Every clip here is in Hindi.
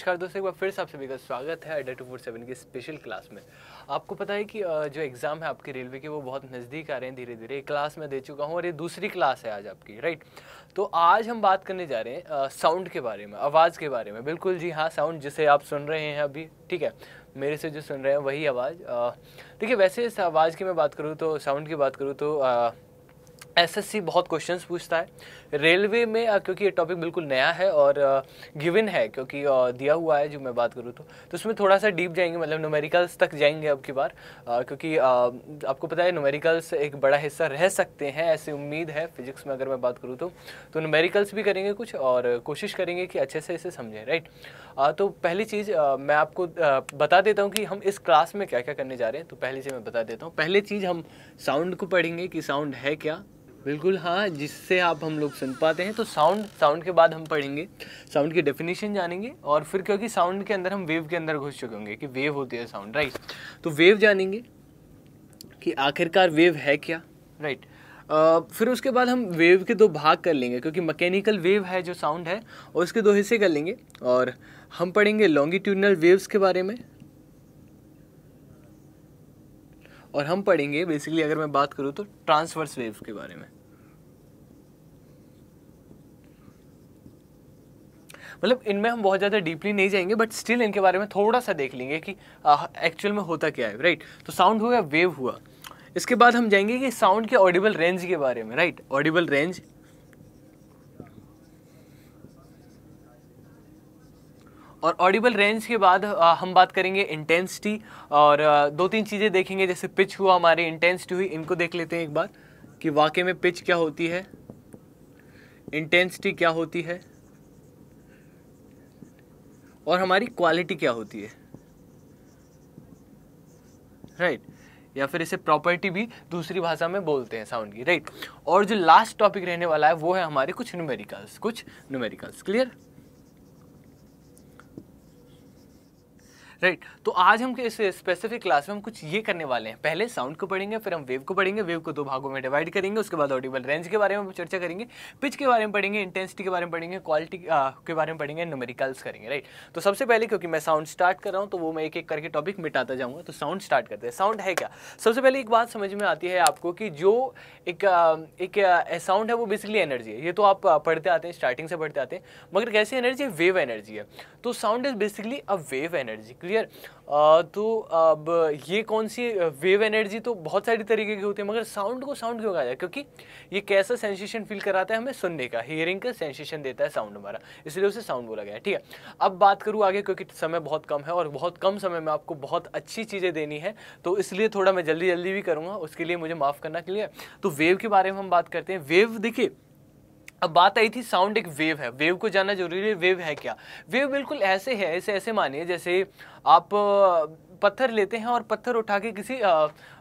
नमस्कार दोस्तों, एक बार फिर से आप सभी का स्वागत है अड्डा 247 की स्पेशल क्लास में। आपको पता है कि जो एग्ज़ाम है आपके रेलवे के वो बहुत नज़दीक आ रहे हैं धीरे धीरे। एक क्लास मैं दे चुका हूँ और ये दूसरी क्लास है आज आपकी, राइट। तो आज हम बात करने जा रहे हैं साउंड के बारे में, आवाज़ के बारे में। बिल्कुल जी हाँ, साउंड जिसे आप सुन रहे हैं अभी, ठीक है, मेरे से जो सुन रहे हैं वही आवाज़। देखिए वैसे इस आवाज़ की मैं बात करूँ तो, साउंड की बात करूँ तो एसएससी बहुत क्वेश्चंस पूछता है रेलवे में, क्योंकि ये टॉपिक बिल्कुल नया है और गिवन है, क्योंकि दिया हुआ है। जो मैं बात करूँ तो उसमें थोड़ा सा डीप जाएंगे, मतलब न्यूमेरिकल्स तक जाएंगे अब की बार, क्योंकि आपको पता है न्यूमेरिकल्स एक बड़ा हिस्सा रह सकते हैं, ऐसी उम्मीद है फिजिक्स में। अगर मैं बात करूँ तो न्यूमेरिकल्स भी करेंगे कुछ, और कोशिश करेंगे कि अच्छे से इसे समझें, राइट। तो पहली चीज़ मैं आपको बता देता हूँ कि हम इस क्लास में क्या क्या करने जा रहे हैं। तो पहली चीज़ मैं बता देता हूँ, पहली चीज़ हम साउंड को पढ़ेंगे कि साउंड है क्या। बिल्कुल हाँ, जिससे आप हम लोग सुन पाते हैं। तो साउंड के बाद हम पढ़ेंगे, साउंड की डेफिनेशन जानेंगे, और फिर क्योंकि साउंड के अंदर हम वेव के अंदर घुस चुके होंगे कि वेव होती है साउंड, राइट। तो वेव जानेंगे कि आखिरकार वेव है क्या, राइट। फिर उसके बाद हम वेव के दो भाग कर लेंगे, क्योंकि मैकेनिकल वेव है जो साउंड है, और उसके दो हिस्से कर लेंगे। और हम पढ़ेंगे लॉन्गिट्यूडनल वेव्स के बारे में, और हम पढ़ेंगे बेसिकली, अगर मैं बात करूं तो ट्रांसवर्स वेव्स के बारे में। मतलब इनमें हम बहुत ज़्यादा डीपली नहीं जाएंगे, बट स्टिल इनके बारे में थोड़ा सा देख लेंगे कि एक्चुअल में होता क्या है, राइट। तो साउंड हुआ, वेव हुआ। इसके बाद हम जाएंगे कि साउंड के ऑडिबल रेंज के बारे में, राइट। ऑडिबल रेंज, और ऑडिबल रेंज के बाद हम बात करेंगे इंटेंसिटी, और दो तीन चीज़ें देखेंगे, जैसे पिच हुआ, हमारी इंटेंसिटी हुई। इनको देख लेते हैं एक बार कि वाकई में पिच क्या होती है, इंटेंसिटी क्या होती है, और हमारी क्वालिटी क्या होती है, राइट। या फिर इसे प्रॉपर्टी भी दूसरी भाषा में बोलते हैं साउंड की, राइट। और जो लास्ट टॉपिक रहने वाला है वो है हमारे कुछ न्यूमेरिकल्स। Clear, right. तो आज हम इस स्पेसिफिक क्लास में हम कुछ ये करने वाले हैं। पहले साउंड को पढ़ेंगे, फिर हम वेव को पढ़ेंगे, वेव को दो भागों में डिवाइड करेंगे। उसके बाद ऑडिबल रेंज के बारे में चर्चा करेंगे, पिच के बारे में पढ़ेंगे, इंटेंसिटी के बारे में पढ़ेंगे, क्वालिटी के बारे में पढ़ेंगे, न्यूमेरिकल्स करेंगे, राइट। तो सबसे पहले, क्योंकि मैं साउंड स्टार्ट कर रहा हूँ, तो वो मैं एक एक करके टॉपिक मिटाता जाऊँगा। तो साउंड स्टार्ट करते हैं। साउंड है क्या? सबसे पहले एक बात समझ में आती है आपको कि जो एक साउंड है वो बेसिकली एनर्जी है। ये तो आप पढ़ते आते हैं, स्टार्टिंग से पढ़ते आते हैं, मगर कैसी एनर्जी है? वेव एनर्जी है। तो sound is basically a wave energy. Clear. तो अब ये कौन सी वेव एनर्जी, तो बहुत सारी तरीके की होती है, मगर साउंड को साउंड क्यों कहा जाए? क्योंकि ये कैसा सेंसेशन फील कराता है हमें? सुनने का, हियरिंग का सेंसेशन देता है साउंड हमारा, इसलिए उसे साउंड बोला गया है, ठीक है। अब बात करूँ आगे, क्योंकि समय बहुत कम है और बहुत कम समय में आपको बहुत अच्छी चीज़ें देनी है, तो इसलिए थोड़ा मैं जल्दी जल्दी भी करूँगा, उसके लिए मुझे माफ़ करना। क्लियर। तो वेव के बारे में हम बात करते हैं। वेव, देखिए अब बात आई थी साउंड एक वेव है, वेव को जानना जरूरी है। वेव है क्या? वेव बिल्कुल ऐसे है, ऐसे मानिए जैसे आप पत्थर लेते हैं और पत्थर उठा के किसी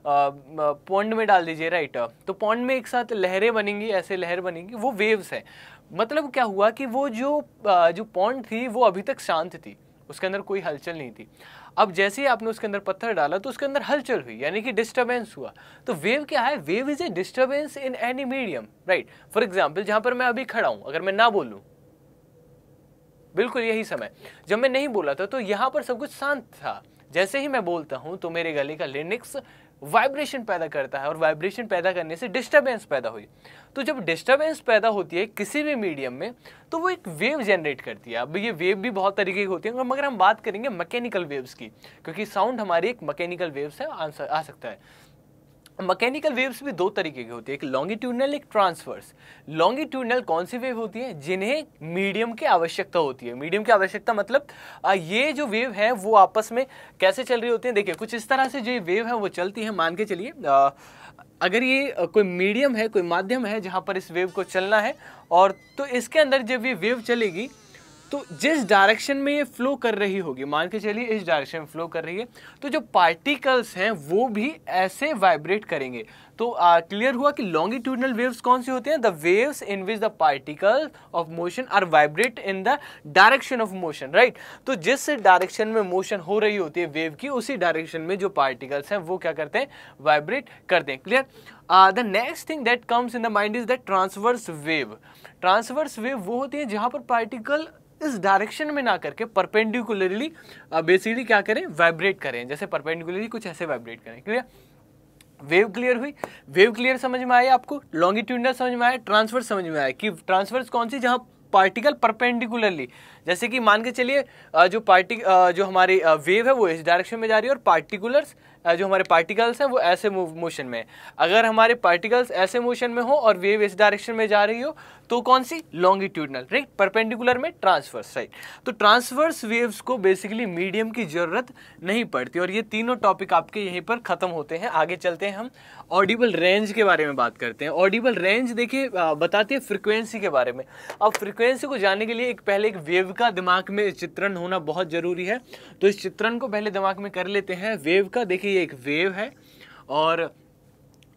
पॉन्ड में डाल दीजिए, राइट। तो पॉन्ड में एक साथ लहरें बनेंगी, ऐसे लहर बनेंगी, वो वेव्स है। मतलब क्या हुआ कि वो जो पॉन्ड थी वो अभी तक शांत थी, उसके अंदर कोई हलचल नहीं थी। अब जैसे ही आपने उसके अंदर पत्थर डाला तो उसके अंदर हलचल हुई, यानी कि डिस्टरबेंस हुआ। तो वेव क्या है? Wave is a disturbance in any medium, right. For example, जहां पर मैं अभी खड़ा हूं, अगर मैं ना बोलूं, बिल्कुल यही समय जब मैं नहीं बोला था, तो यहां पर सब कुछ शांत था। जैसे ही मैं बोलता हूं तो मेरे गले का लिरिक्स वाइब्रेशन पैदा करता है, और वाइब्रेशन पैदा करने से डिस्टरबेंस पैदा हुई। तो जब डिस्टरबेंस पैदा होती है किसी भी मीडियम में, तो वो एक वेव जनरेट करती है। अब ये वेव भी बहुत तरीके की होती है, मगर हम बात करेंगे मैकेनिकल वेव्स की, क्योंकि साउंड हमारी एक मैकेनिकल वेव्स है, आ सकता है। मैकेनिकल वेव्स भी दो तरीके की होती है, एक लॉन्गिट्यूडनल, एक ट्रांसवर्स। लॉन्गिट्यूडनल कौन सी वेव होती है? जिन्हें मीडियम की आवश्यकता होती है। मीडियम की आवश्यकता मतलब ये जो वेव है वो आपस में कैसे चल रही होती है? देखिए कुछ इस तरह से जो वेव है वो चलती है। मान के चलिए अगर ये कोई मीडियम है, कोई माध्यम है जहां पर इस वेव को चलना है, और तो इसके अंदर जब ये वेव चलेगी तो जिस डायरेक्शन में ये फ्लो कर रही होगी, मान के चलिए इस डायरेक्शन में फ्लो कर रही है, तो जो पार्टिकल्स हैं वो भी ऐसे वाइब्रेट करेंगे। तो क्लियर हुआ कि लॉन्गिट्यूडनल वेव्स कौन सी होती हैं? The waves in which the particle of motion are vibrate in the direction of motion, right. तो जिस डायरेक्शन में मोशन हो रही होती है वेव की, उसी डायरेक्शन में जो पार्टिकल्स हैं वो क्या करते हैं? वाइब्रेट करते हैं। Clear. The next thing that comes in the mind is the transverse wave. Transverse wave वो होती है जहां पर पार्टिकल इस डायरेक्शन में ना करके परपेंडिकुलरली बेसिकली क्या करें, वाइब्रेट करें, जैसे परपेंडिकुलरली कुछ ऐसे वाइब्रेट करें। क्लियर, वेव क्लियर हुई, वेव क्लियर समझ में आया आपको, लॉन्गिट्यूडनल समझ में आया, ट्रांसवर्स समझ में आया कि ट्रांसवर्स कौन सी, जहां पार्टिकल परपेंडिकुलरली, जैसे कि मान के चलिए जो हमारी वेव है वो इस डायरेक्शन में जा रही है और पार्टिकुलर्स जो हमारे पार्टिकल्स हैं वो ऐसे मोशन में है। अगर हमारे पार्टिकल्स ऐसे मोशन में हो और वेव इस डायरेक्शन में जा रही हो तो कौन सी, लॉन्गिट्यूडनल, राइट, परपेंडिकुलर में ट्रांसवर्स, राइट। तो ट्रांसवर्स वेव्स को बेसिकली मीडियम की जरूरत नहीं पड़ती और ये तीनों टॉपिक आपके यहीं पर खत्म होते हैं। आगे चलते हैं, हम ऑडिबल रेंज के बारे में बात करते हैं। ऑडिबल रेंज देखिए बताती है फ्रीक्वेंसी के बारे में। अब फ्रीक्वेंसी को जानने के लिए पहले एक वेव का दिमाग में चित्रण होना बहुत जरूरी है, तो इस चित्रण को पहले दिमाग में कर लेते हैं वेव का। देखिए ये एक वेव है और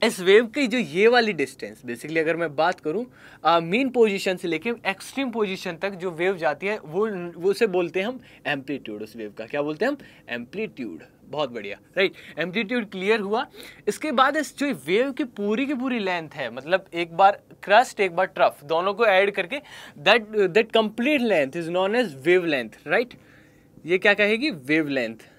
इस वेव की जो ये वाली डिस्टेंस, बेसिकली अगर मैं बात करूं मीन पोजीशन से लेके एक्सट्रीम पोजीशन तक जो वेव जाती है वो उसे बोलते हैं हम एम्पलीट्यूड। उस वेव का क्या बोलते हैं हम, एम्पलीट्यूड। बहुत बढ़िया, राइट, एम्पलीट्यूड क्लियर हुआ। इसके बाद इस जो वेव की पूरी लेंथ है, मतलब एक बार क्रस्ट एक बार ट्रफ, दोनों को ऐड करके that complete length is known as wavelength, right. ये क्या कहेगी, वेव लेंथ।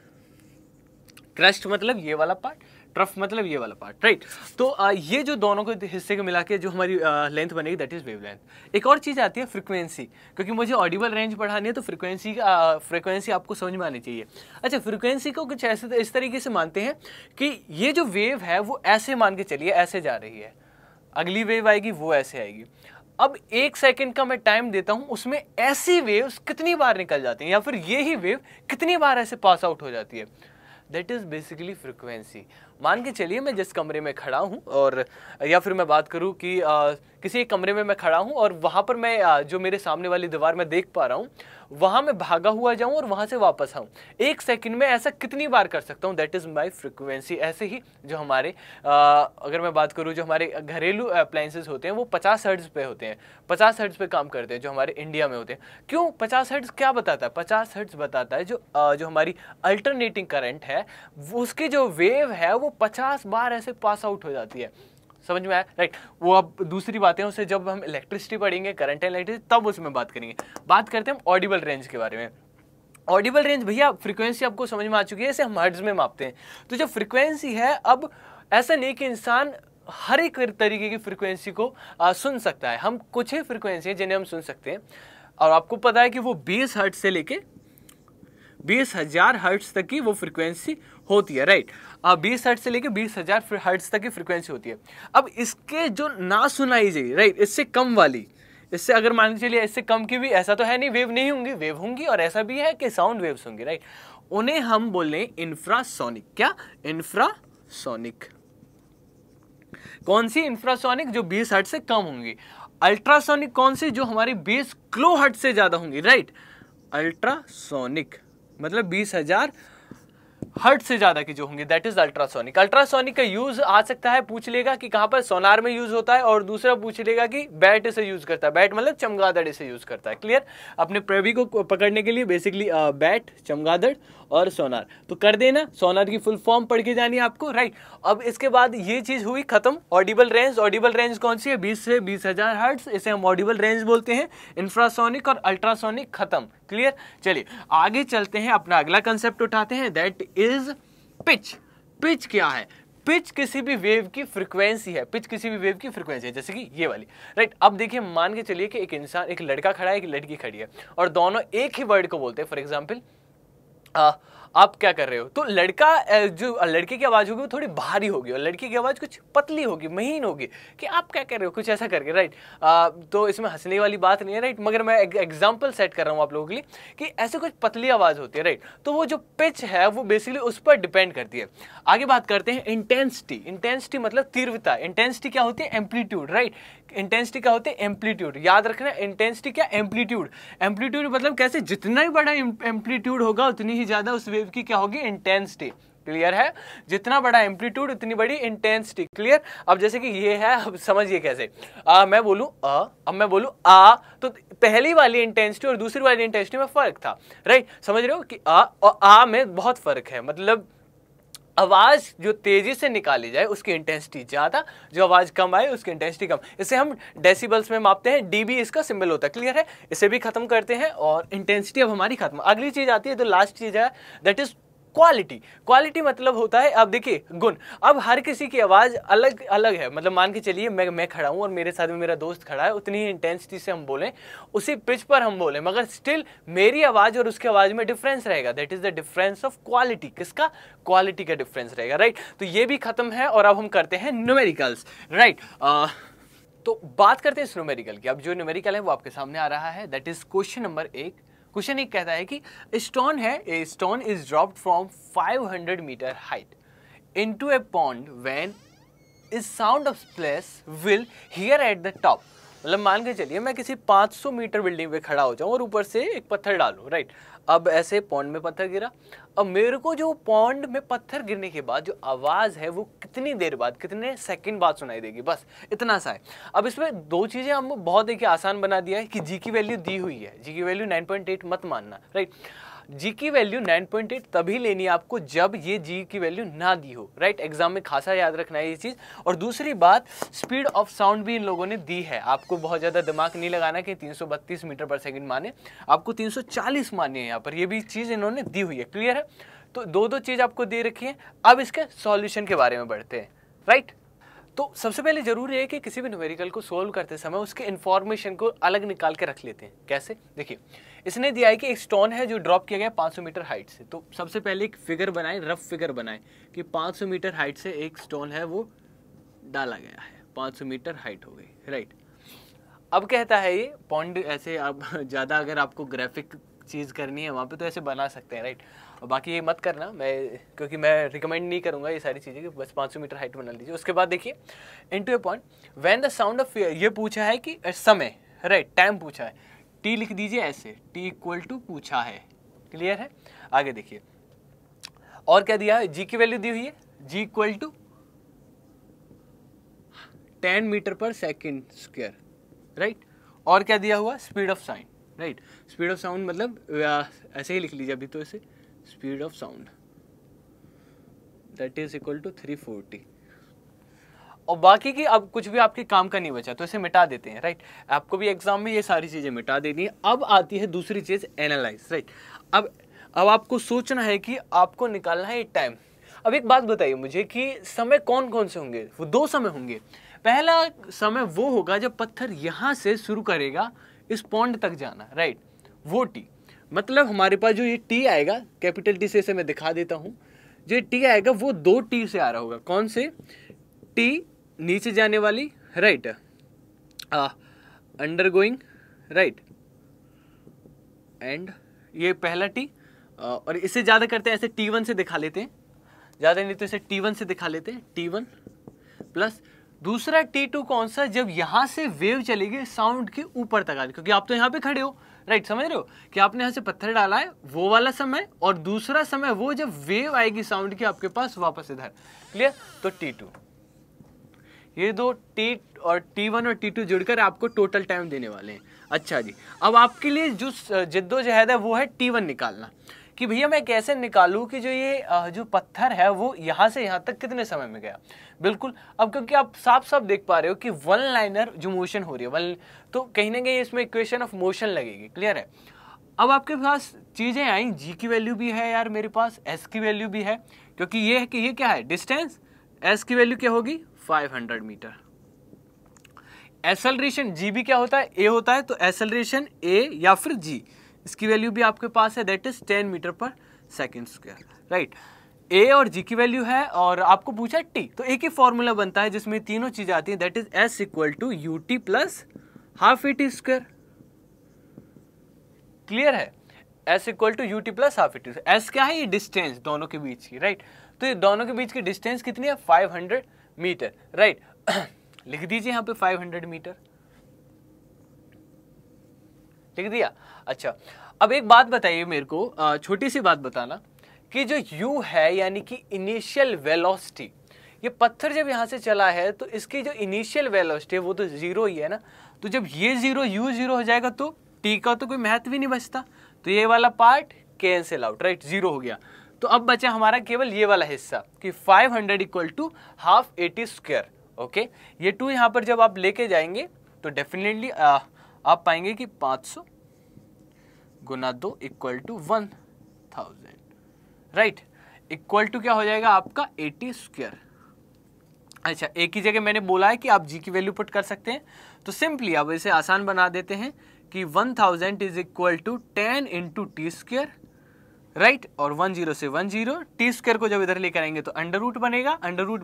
क्रस्ट मतलब ये वाला पार्ट, ट्रफ मतलब ये वाला पार्ट, राइट। तो ये जो दोनों को हिस्से को मिला के जो हमारी लेंथ बनेगी दैट इज वेवलेंथ। एक और चीज आती है फ्रीक्वेंसी, क्योंकि मुझे ऑडिबल रेंज पढ़ानी है तो फ्रीक्वेंसी आपको समझ में आनी चाहिए। अच्छा, फ्रीक्वेंसी को कुछ ऐसे इस तरीके से मानते हैं कि ये जो वेव है वो ऐसे मान के चलिए ऐसे जा रही है, अगली वेव आएगी वो ऐसे आएगी। अब 1 सेकंड का मैं टाइम देता हूं, उसमें ऐसी वेव्स कितनी बार निकल जाती हैं या फिर ये ही वेव कितनी बार ऐसे पास आउट हो जाती है, दैट इज बेसिकली फ्रीक्वेंसी। मान के चलिए मैं जिस कमरे में खड़ा हूं और या फिर मैं बात करूं कि किसी एक कमरे में मैं खड़ा हूं और वहां पर मैं जो मेरे सामने वाली दीवार में देख पा रहा हूं वहां मैं भागा हुआ जाऊं और वहां से वापस आऊं, 1 सेकंड में ऐसा कितनी बार कर सकता हूं, दैट इज माय फ्रीक्वेंसी। ऐसे ही जो हमारे अगर मैं बात करूं जो हमारे घरेलू अप्लायंसेस होते हैं वो 50 हर्ट्ज पे होते हैं, 50 हर्ट्ज पे काम करते हैं जो हमारे इंडिया में होते हैं। क्यों 50 हर्ट्ज क्या बताता है, 50 हर्ट्ज बताता है जो हमारी अल्टरनेटिंग करंट है उसकी जो वेव है वो 50 बार ऐसे पास आउट हो जाती है। समझ में आया, राइट। वो अब दूसरी बातें उसे जब हम इलेक्ट्रिसिटी पढ़ेंगे, करंट एंड इलेक्ट्रिसिटी, तब उसमें बात करेंगे। बात करते हैं हम ऑडिबल रेंज के बारे में। ऑडिबल रेंज भैया फ्रीक्वेंसी आपको समझ में आ चुकी है, इसे हम हर्ट्ज में मापते हैं। तो जो फ्रीक्वेंसी है, अब ऐसा नहीं कि इंसान हर एक तरीके की फ्रीक्वेंसी को सुन सकता है। हम कुछ ही फ्रीक्वेंसी है जिन्हें हम सुन सकते हैं और आपको पता है कि वो 20 हर्ट्ज से लेके 20,000 हर्ट्ज तक की वो फ्रीक्वेंसी होती है, राइट। 20 हर्ट्ज से लेके 20,000 हर्ट्ज तक की फ्रीक्वेंसी होती है। अब इसके जो ना सुनाई जाए, राइट, इससे कम वाली, इससे अगर मान के चलिए इससे कम की भी, ऐसा तो है नहीं वेव नहीं होंगी, वेव होंगी, और ऐसा भी है कि साउंड वेव्स होंगी, राइट। उन्हें हम बोले इंफ्रासोनिक। क्या, इंफ्रासोनिक। कौन सी, इंफ्रासोनिक जो 20 हर्ट्ज से कम होंगी। अल्ट्रासोनिक कौन सी, जो हमारी 20 किलो हर्ट्ज से ज्यादा होंगी, राइट। अल्ट्रासोनिक मतलब 20,000 हर्ट्ज से ज्यादा की जो होंगी दैट इज अल्ट्रासोनिक। अल्ट्रासोनिक का यूज आ सकता है, पूछ लेगा कि कहां पर, सोनार में यूज होता है, और दूसरा पूछ लेगा कि बैट इसे यूज करता है। बैट मतलब चमगादड़ इसे यूज करता है। क्लियर, अपने प्रेवी को पकड़ने के लिए बेसिकली बैट, चमगादड़ और सोनार। तो कर देना, सोनार की फुल फॉर्म पढ़ के जानी है आपको, राइट। अब इसके बाद ये चीज हुई खत्म। ऑडिबल रेंज, ऑडिबल रेंज कौन सी है, 20 से 20,000 हर्ट्ज, इसे हम ऑडिबल रेंज बोलते हैं। इंफ्रासोनिक और अल्ट्रासोनिक खत्म। क्लियर, चलिए आगे चलते हैं, अपना अगला कंसेप्ट उठाते हैं, दैट इज पिच। पिच क्या है, पिच किसी भी वेव की फ्रीक्वेंसी है। पिच किसी भी वेव की फ्रीक्वेंसी है, जैसे कि ये वाली, राइट। अब देखिए मान के चलिए कि एक इंसान, एक लड़का खड़ा है, एक लड़की खड़ी है और दोनों एक ही वर्ड को बोलते हैं। फॉर एग्जाम्पल आप क्या कर रहे हो, तो लड़का जो लड़के की आवाज होगी वो थोड़ी भारी होगी और लड़की की आवाज कुछ पतली होगी, महीन होगी, कि आप क्या कर रहे हो, कुछ ऐसा करके, राइट। तो इसमें हंसने वाली बात नहीं है, राइट, मगर मैं एग्जांपल सेट कर रहा हूं आप लोगों के लिए कि ऐसे कुछ पतली आवाज होती है, राइट। तो वो जो पिच है वो बेसिकली उस पर डिपेंड करती है। आगे बात करते हैं इंटेंसिटी। इंटेंसिटी मतलब तीव्रता। इंटेंसिटी क्या होती है, एम्पलीट्यूड, राइट। इंटेंसिटी क्या होती है, एम्पलीट्यूड। याद रखना, इंटेंसिटी क्या, एम्पलीट्यूड। एम्पलीट्यूड मतलब कैसे, जितना ही बड़ा एम्पलीट्यूड होगा उतनी ही ज्यादा उस वेव की क्या होगी, इंटेंसिटी। क्लियर है, जितना बड़ा एम्पलीट्यूड उतनी बड़ी इंटेंसिटी। क्लियर। अब जैसे कि ये है, अब समझिए कैसे, मैं बोलूं अब मैं बोलूं तो पहली वाली इंटेंसिटी और दूसरी वाली इंटेंसिटी में फर्क था, राइट। समझ रहे हो कि और में बहुत फर्क है। मतलब आवाज जो तेजी से निकाली जाए उसकी इंटेंसिटी ज्यादा, जो आवाज कम आए उसकी इंटेंसिटी कम। इसे हम डेसिबल्स में मापते हैं, डीबी इसका सिंबल होता है। क्लियर है? इसे भी खत्म करते हैं और इंटेंसिटी अब हमारी खत्म। अगली चीज आती है, तो लास्ट चीज है, दैट इज क्वालिटी। क्वालिटी मतलब होता है, अब देखिए गुण। अब हर किसी की आवाज अलग अलग है। मतलब मान के चलिए मैं खड़ा हूं और मेरे साथ में मेरा दोस्त खड़ा है, उतनी ही इंटेंसिटी से हम बोलें, उसी पिच पर हम बोलें, मगर स्टिल मेरी आवाज और उसकी आवाज में डिफरेंस रहेगा। That is the difference of quality. किसका? क्वालिटी का डिफरेंस रहेगा, राइट। तो ये भी खत्म है और अब हम करते हैं न्यूमेरिकल्स, राइट। तो बात करते हैं न्यूमेरिकल की। अब जो न्यूमेरिकल है वो आपके सामने आ रहा है, that is question number 1। Question एक कहता है कि स्टोन है, a stone is dropped from 500 metre height into a pond when is sound of splash will hear at the top. मतलब मान के चलिए मैं किसी 500 मीटर बिल्डिंग पे खड़ा हो जाऊं और ऊपर से एक पत्थर डालूं, राइट। अब ऐसे पॉन्ड में पत्थर गिरा, अब मेरे को जो पॉन्ड में पत्थर गिरने के बाद जो आवाज है वो कितनी देर बाद, कितने सेकंड बाद सुनाई देगी, बस इतना सा है। अब इसमें दो चीजें हम बहुत देखिए आसान बना दिया है कि जी की वैल्यू दी हुई है, जी की वैल्यू 9.8 मत मानना, राइट। जी की वैल्यू 9.8 तभी लेनी है आपको जब ये जी की वैल्यू ना दी हो, राइट। एग्जाम में खासा याद रखना है ये चीज। और दूसरी बात, स्पीड ऑफ साउंड भी इन लोगों ने दी है। आपको बहुत ज्यादा दिमाग नहीं लगाना कि 332 मीटर पर सेकंड माने, आपको 340 मानिए यहाँ पर, ये भी चीज इन्होंने दी हुई है। क्लियर है? तो दो चीज आपको दे रखी है। अब इसके सॉल्यूशन के बारे में बढ़ते हैं, राइट। तो सबसे पहले जरूरी है कि किसी भी न्यूमेरिकल को सोल्व करते समय उसके इन्फॉर्मेशन को अलग निकाल के रख लेते हैं। कैसे? देखिए, इसने दिया है कि एक स्टोन है जो ड्रॉप किया गया 500 मीटर हाइट से। तो सबसे पहले एक फिगर बनाए, रफ फिगर बनाए कि 500 मीटर हाइट से एक स्टोन है वो डाला गया है, 500 मीटर हाइट हो गई, राइट। अब कहता है ये पॉन्ड ऐसे, अब ज़्यादा अगर आपको ग्राफिक चीज़ करनी है वहाँ पे तो ऐसे बना सकते हैं, राइट। और बाकी ये मत करना, मैं क्योंकि मैं रिकमेंड नहीं करूँगा ये सारी चीज़ें कि बस 500 मीटर हाइट बना लीजिए। उसके बाद देखिए, into A point when the sound of, ये पूछा है कि समय, राइट, टाइम पूछा है, टी लिख दीजिए ऐसे, टी इक्वल टू पूछा है। क्लियर है? आगे देखिए और क्या दिया है, जी की वैल्यू दी हुई है, g equal to 10 metre per second square, right. और क्या दिया हुआ, speed of sound, right. Speed of sound मतलब ऐसे ही लिख लीजिए अभी तो इसे, speed of sound that is equal to 340। और बाकी की अब कुछ भी आपके काम का नहीं बचा तो इसे मिटा देते हैं, राइट। आपको भी एग्जाम में ये सारी चीजें मिटा देनी है। अब आती है दूसरी चीज, एनालाइज, राइट। अब आपको सोचना है कि आपको निकालना है टाइम। अब एक बात बताइए मुझे कि समय कौन कौन से होंगे? वो दो समय होंगे। पहला समय वो होगा जब पत्थर यहां से शुरू करेगा इस पॉन्ड तक जाना, राइट, वो टी। मतलब हमारे पास जो ये टी आएगा, कैपिटल टी से इसे मैं दिखा देता हूं, जो टी आएगा वो 2 टी से आ रहा होगा। कौन से? टी नीचे जाने वाली, राइट, अंडरगोइंग, राइट, एंड ये पहला टी। और इससे ज्यादा करते हैं, ऐसे T1 से दिखा लेते हैं, ज्यादा नहीं तो इसे T1 से दिखा लेते हैं, T1 प्लस दूसरा T2 कौन सा, जब यहां से वेव चलेगी साउंड के ऊपर तक आने, क्योंकि आप तो यहाँ पे खड़े हो, राइट, समझ रहे हो कि आपने यहाँ से पत्थर डाला है, वो वाला समय। और दूसरा समय वो जब वेव आएगी साउंड की आपके पास वापस इधर। क्लियर? तो T2, ये दो T और T1 और T2 जुड़कर आपको टोटल टाइम देने वाले हैं। अच्छा जी, अब आपके लिए जो जिद्दोजहद है वो है T1 निकालना, कि भैया मैं कैसे निकालूं कि जो ये जो पत्थर है वो यहाँ से यहाँ तक कितने समय में गया। बिल्कुल, अब क्योंकि आप साफ साफ देख पा रहे हो कि वन लाइनर जो मोशन हो रही है, तो कहीं ना कहीं इसमें इक्वेशन ऑफ मोशन लगेगी। क्लियर है? अब आपके पास चीजें आई, जी की वैल्यू भी है यार मेरे पास, एस की वैल्यू भी है, क्योंकि ये है कि ये क्या है, डिस्टेंस। एस की वैल्यू क्या होगी, 500 मीटर। एक्सेलरेशन जी भी क्या होता है, ए होता है, तो एक्सेलरेशन ए या फिर जी, इसकी वैल्यू भी आपके पास है, that is 10 metre per second square, right. ए और जी की वैल्यू है और आपको पूछा टी, तो एक ही फॉर्मूला बनता है जिसमें तीनों चीजें आती हैं, that is s equal to u t plus half a t square. Clear है? S equal to u t plus half a t. S क्या है, ये डिस्टेंस दोनों के बीच की, राइट। तो ये दोनों के बीच की डिस्टेंस कितनी है, 500 मीटर, राइट। लिख दीजिए यहाँ पे 500 मीटर, लिख दिया। अच्छा, अब एक बात बताइए मेरे को, छोटी सी बात बताना कि जो u है यानी कि इनिशियल वेलोसिटी, ये पत्थर जब यहाँ से चला है तो इसकी जो इनिशियल वेलोसिटी है वो तो जीरो ही है ना। तो जब ये जीरो, u जीरो हो जाएगा तो t का तो कोई महत्व ही नहीं बचता, तो ये वाला part cancel out, right, zero हो गया। तो अब बचा हमारा केवल ये वाला हिस्सा कि 500 equal to half 80 square. Okay, ये 2 यहाँ पर जब आप लेके जाएंगे तो डेफिनेटली आप पाएंगे कि 500 गुना 2 equal to 1000, right, equal to क्या हो जाएगा आपका 80 स्क्वायर। अच्छा, एक ही जगह मैंने बोला है कि आप जी की वैल्यू पुट कर सकते हैं, तो सिंपली अब इसे आसान बना देते हैं कि 1000 is equal to 10 into t square, right, और 10 से 10, टी स्क्वायर को जब इधर लेकर आएंगे तो अंडर रूट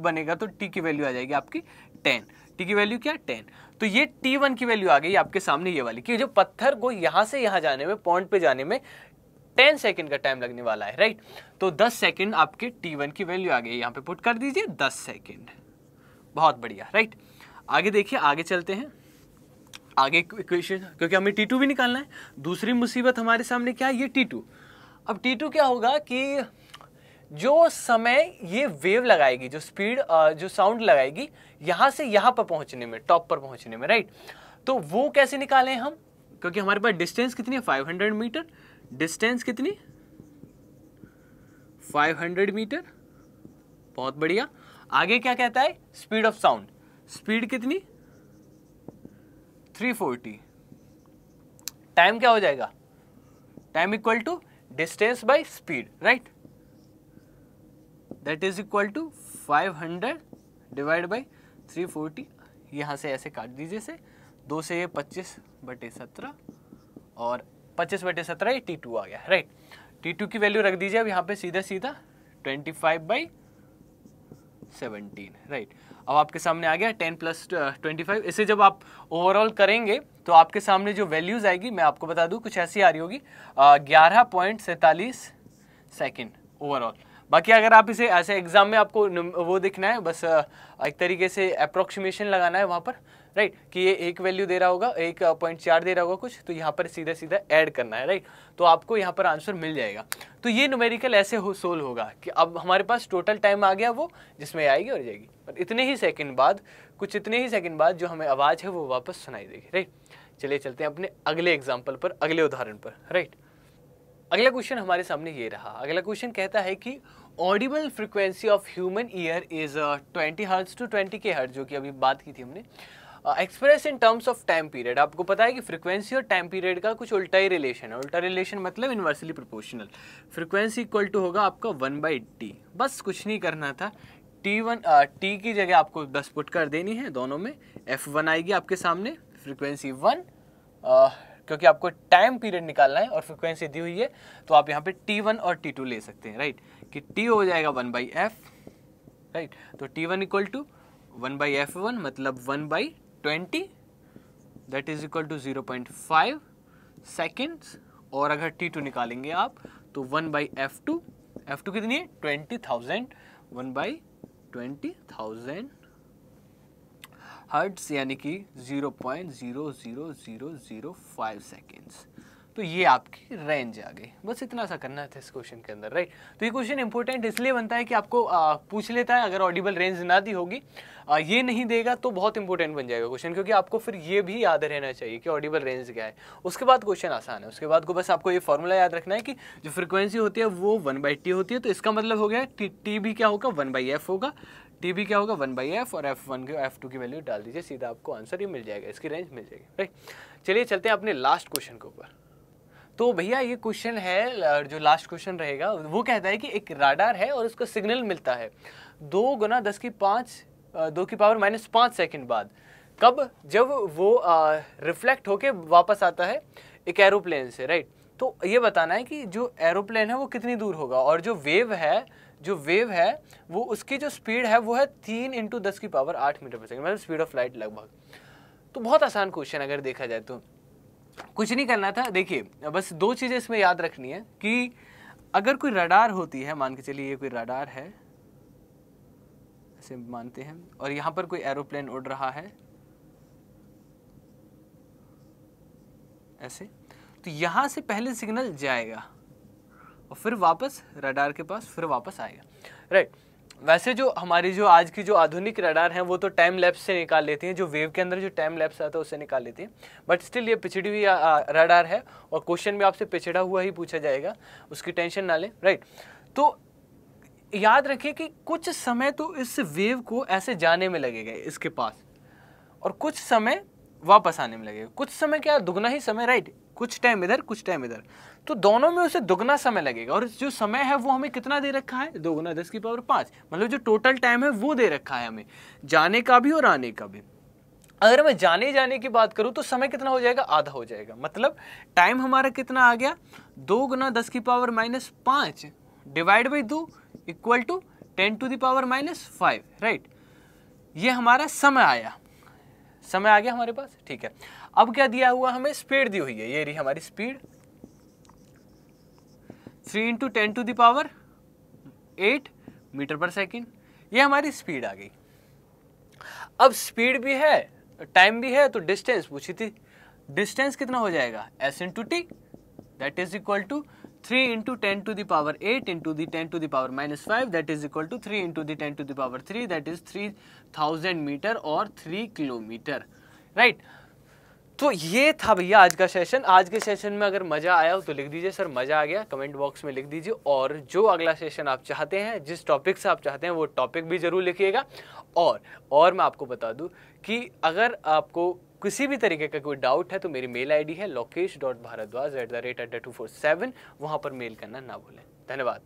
बनेगा तो टी की वैल्यू आ जाएगी आपकी 10। टी की वैल्यू क्या, 10। तो ये T1 की वैल्यू आ गई आपके सामने ये वाली, कि जो पत्थर को यहाँ से यहाँ जाने में, पॉइंट पे जाने में 10 सेकंड का टाइम लगने वाला है, राइट। तो 10 सेकंड आपके T1 की वैल्यू आ गई, यहाँ पे पुट कर दीजिए 10 सेकंड। बहुत बढ़िया, राइट। आगे देखिए, आगे चलते हैं, आगे इक्वेशन, क्योंकि हमें T2 भी निकालना है। दूसरी मुसीबत हमारे सामने क्या है, ये T2। अब T2 क्या होगा कि जो समय ये वेव लगाएगी, जो स्पीड, जो साउंड लगाएगी यहाँ से यहाँ पर पहुंचने में, टॉप पर पहुंचने में, राइट, तो वो कैसे निकालें हम, क्योंकि हमारे पास डिस्टेंस कितनी है, 500 मीटर। डिस्टेंस कितनी, 500 मीटर। बहुत बढ़िया। आगे क्या कहता है, स्पीड ऑफ साउंड, स्पीड कितनी, 340। टाइम क्या हो जाएगा, time equal to distance by speed, right, that is equal to 500 divide by 340। यहां से ऐसे काट दीजिए से, 2 से ये 25/17 और 25/17 ये T2 आ गया, राइट। T2 की वैल्यू रख दीजिए अब यहाँ पे सीधा 25/17, राइट। अब आपके सामने आ गया 10 + 25। इसे जब आप ओवरऑल करेंगे तो आपके सामने जो वैल्यूज आएगी, मैं आपको बता दूं, कुछ ऐसी आ रही होगी, 11.47 सेकेंड ओवरऑल। बाकी अगर आप इसे ऐसे एग्जाम में आपको वो दिखना है, बस एक तरीके से अप्रोक्सीमेशन लगाना है वहाँ पर, राइट, कि ये एक वैल्यू दे रहा होगा, 1.4 दे रहा होगा कुछ, तो यहाँ पर सीधा सीधा ऐड करना है, राइट, तो आपको यहाँ पर आंसर मिल जाएगा। तो ये न्यूमेरिकल ऐसे सोल्व होगा कि अब हमारे पास टोटल टाइम आ गया वो, जिसमें आएगी और जाएगी, और इतने ही सेकंड बाद, कुछ इतने ही सेकंड बाद जो हमें आवाज़ है वो वापस सुनाई देगी, राइट। चलिए चलते हैं अपने अगले एग्जाम्पल पर, अगले उदाहरण पर, राइट। अगला क्वेश्चन हमारे सामने ये रहा। अगला क्वेश्चन कहता है कि audible frequency of human ear is 20 hertz to 20K hertz, जो कि अभी बात की थी हमने। Express in terms of time period. आपको पता है कि फ्रीक्वेंसी और टाइम पीरियड का कुछ उल्टा ही रिलेशन है। उल्टा रिलेशन मतलब inversely proportional. Frequency equal to होगा आपका 1/t। बस कुछ नहीं करना था, t की जगह आपको 10 पुट कर देनी है दोनों में। f1 आएगी आपके सामने, फ्रीक्वेंसी 1, क्योंकि आपको टाइम पीरियड निकालना है और फ्रीक्वेंसी दी हुई है, तो आप यहाँ पे T1 और T2 ले सकते हैं, राइट, कि T हो जाएगा 1/f, राइट। तो T1 इक्वल टू 1/f1 मतलब 1/20, that is equal to 0.5 seconds. और अगर T2 निकालेंगे आप तो 1/f2, f2 कितनी है, 20,000, 1/20,000 हर्ट्ज, यानी कि 0.00005 सेकेंड्स। तो ये आपकी रेंज आ गई। बस इतना सा करना था इस क्वेश्चन के अंदर, राइट। तो ये क्वेश्चन इंपॉर्टेंट इसलिए बनता है कि आपको पूछ लेता है, अगर ऑडिबल रेंज ना दी होगी, ये नहीं देगा तो बहुत इंपॉर्टेंट बन जाएगा क्वेश्चन, क्योंकि आपको फिर ये भी याद रहना चाहिए कि ऑडिबल रेंज क्या है। उसके बाद क्वेश्चन आसान है, उसके बाद को बस आपको ये फॉर्मूला याद रखना है कि जो फ्रीक्वेंसी होती है वो 1/t होती है, तो इसका मतलब हो गया टी भी क्या होगा, 1/f होगा, टी भी क्या होगा, 1/f, और f1 की f2 की वैल्यू डाल दीजिए, सीधा आपको आंसर ही मिल जाएगा, इसकी रेंज मिल जाएगी, राइट। चलिए चलते हैं अपने लास्ट क्वेश्चन के ऊपर। तो भैया ये क्वेश्चन है, जो लास्ट क्वेश्चन रहेगा वो कहता है कि एक राडार है और उसका सिग्नल मिलता है 2 × 10⁻⁵ सेकंड बाद। कब, जब वो रिफ्लेक्ट होके वापस आता है एक एरोप्लेन से, राइट। तो ये बताना है कि जो एरोप्लेन है वो कितनी दूर होगा, और जो वेव है वो उसकी जो स्पीड है वो है 3 × 10⁸ मीटर पर सेकंड, मतलब स्पीड ऑफ लाइट लगभग। तो बहुत आसान क्वेश्चन अगर देखा जाए तो, कुछ नहीं करना था। देखिए बस 2 चीज़ें इसमें याद रखनी है कि अगर कोई रडार होती है, मान के चलिए ये कोई रडार है, ऐसे मानते हैं, और यहाँ पर कोई एरोप्लेन उड़ रहा है ऐसे, तो यहाँ से पहले सिग्नल जाएगा और फिर वापस रडार के पास फिर वापस आएगा, राइट। वैसे जो हमारी जो आज की जो आधुनिक रडार हैं वो तो टाइम लैप्स से निकाल लेती हैं, जो वेव के अंदर जो टाइम लैप्स आता है उससे निकाल लेती हैं, बट स्टिल ये पिछड़ी हुई रडार है और क्वेश्चन में आपसे पिछड़ा हुआ ही पूछा जाएगा, उसकी टेंशन ना लें, राइट। तो याद रखिए कि कुछ समय तो इस वेव को ऐसे जाने में लगेगा इसके पास, और कुछ समय वापस आने में लगेगा। कुछ समय क्या, दुगना ही समय, राइट, कुछ टाइम इधर कुछ टाइम इधर, तो दोनों में उसे दुगना समय लगेगा। और जो समय है वो हमें कितना दे रखा है, 2 गुना 10 की पावर 5, मतलब जो टोटल टाइम है वो दे रखा है हमें, जाने का भी और आने का भी। अगर मैं जाने की बात करूं तो समय कितना हो जाएगा, आधा हो जाएगा। मतलब टाइम हमारा कितना आ गया, 2 गुना 10 की power -5 divide by 2 equal to 10 to the power -5, right. ये हमारा समय आया, समय आ गया हमारे पास, ठीक है। अब क्या दिया हुआ हमें, स्पीड दी हुई है, ये रही हमारी speed, 3 into 10 to the power 8 metre per second, ये हमारी स्पीड आ गई। अब स्पीड भी है, टाइम भी है, तो डिस्टेंस पूछी थी, डिस्टेंस कितना हो जाएगा, s into t, that is equal to 3 into 10 to the power 8 into the 10 to the power -5, that is equal to 3 into the 10 to the power 3, that is 3000 metre और 3 किलोमीटर, राइट। तो ये था भैया आज का सेशन। आज के सेशन में अगर मजा आया हो तो लिख दीजिए सर मजा आ गया, कमेंट बॉक्स में लिख दीजिए। और जो अगला सेशन आप चाहते हैं, जिस टॉपिक से आप चाहते हैं वो टॉपिक भी जरूर लिखिएगा। और मैं आपको बता दूं कि अगर आपको किसी भी तरीके का कोई डाउट है तो मेरी मेल आईडी है lokesh.bharadwaj@247, वहां पर मेल करना ना भूलें। धन्यवाद।